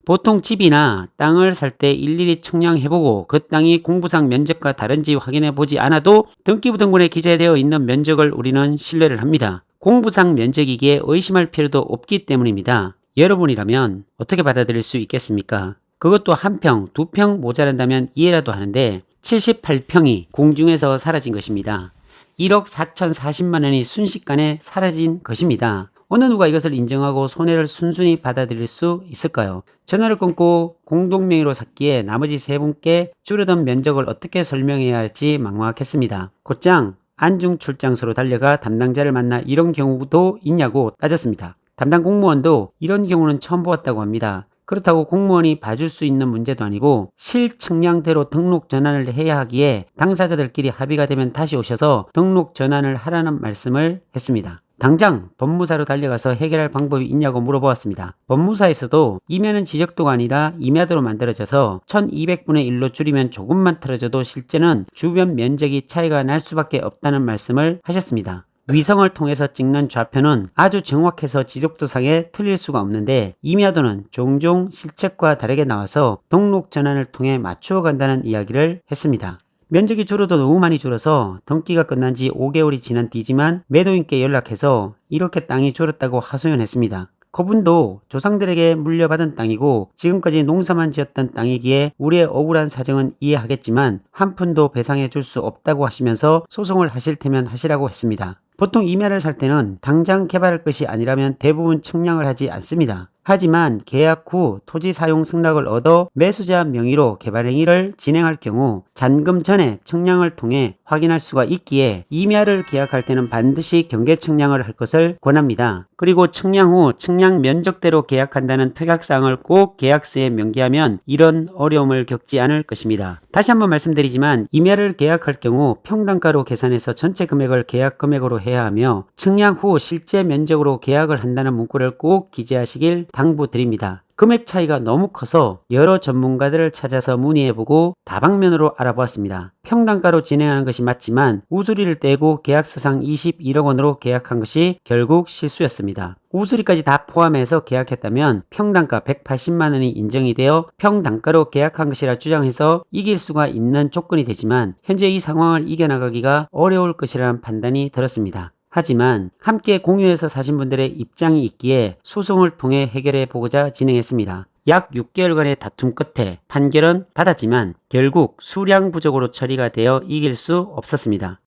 보통 집이나 땅을 살 때 일일이 측량해보고 그 땅이 공부상 면적과 다른지 확인해보지 않아도 등기부등본에 기재되어 있는 면적을 우리는 신뢰를 합니다. 공부상 면적이기에 의심할 필요도 없기 때문입니다. 여러분이라면 어떻게 받아들일 수 있겠습니까? 그것도 한 평, 두 평 모자란다면 이해라도 하는데 78평이 공중에서 사라진 것입니다. 1억 4,040만 원이 순식간에 사라진 것입니다. 어느 누가 이것을 인정하고 손해를 순순히 받아들일 수 있을까요? 전화를 끊고 공동명의로 샀기에 나머지 세 분께 줄어든 면적을 어떻게 설명해야 할지 막막했습니다. 곧장 안중 출장소로 달려가 담당자를 만나 이런 경우도 있냐고 따졌습니다. 담당 공무원도 이런 경우는 처음 보았다고 합니다. 그렇다고 공무원이 봐줄 수 있는 문제도 아니고 실측량대로 등록 전환을 해야 하기에 당사자들끼리 합의가 되면 다시 오셔서 등록 전환을 하라는 말씀을 했습니다. 당장 법무사로 달려가서 해결할 방법이 있냐고 물어보았습니다. 법무사에서도 임야는 지적도가 아니라 임야도로 만들어져서 1200분의 1로 줄이면 조금만 틀어져도 실제는 주변 면적이 차이가 날 수밖에 없다는 말씀을 하셨습니다. 위성을 통해서 찍는 좌표는 아주 정확해서 지적도상에 틀릴 수가 없는데 임야도는 종종 실책과 다르게 나와서 등록 전환을 통해 맞추어 간다는 이야기를 했습니다. 면적이 줄어도 너무 많이 줄어서 등기가 끝난 지 5개월이 지난 뒤지만 매도인께 연락해서 이렇게 땅이 줄었다고 하소연했습니다. 그분도 조상들에게 물려받은 땅이고 지금까지 농사만 지었던 땅이기에 우리의 억울한 사정은 이해하겠지만 한 푼도 배상해 줄 수 없다고 하시면서 소송을 하실 테면 하시라고 했습니다. 보통 임야를 살 때는 당장 개발할 것이 아니라면 대부분 측량을 하지 않습니다. 하지만 계약 후 토지 사용 승낙을 얻어 매수자 명의로 개발 행위를 진행할 경우 잔금 전에 측량을 통해 확인할 수가 있기에 임야를 계약할 때는 반드시 경계 측량을 할 것을 권합니다. 그리고 측량 후 측량 면적대로 계약한다는 특약사항을 꼭 계약서에 명기하면 이런 어려움을 겪지 않을 것입니다. 다시 한번 말씀드리지만 임야를 계약할 경우 평당가로 계산해서 전체 금액을 계약 금액으로 해야 하며 측량 후 실제 면적으로 계약을 한다는 문구를 꼭 기재하시길 당부드립니다. 금액 차이가 너무 커서 여러 전문가들을 찾아서 문의해보고 다방면으로 알아보았습니다. 평당가로 진행하는 것이 맞지만 우수리를 떼고 계약서상 21억 원으로 계약한 것이 결국 실수였습니다. 우수리까지 다 포함해서 계약했다면 평당가 180만 원이 인정이 되어 평당가로 계약한 것이라 주장해서 이길 수가 있는 조건이 되지만 현재 이 상황을 이겨나가기가 어려울 것이라는 판단이 들었습니다. 하지만 함께 공유해서 사신 분들의 입장이 있기에 소송을 통해 해결해 보고자 진행했습니다. 약 6개월간의 다툼 끝에 판결은 받았지만 결국 수량 부족으로 처리가 되어 이길 수 없었습니다.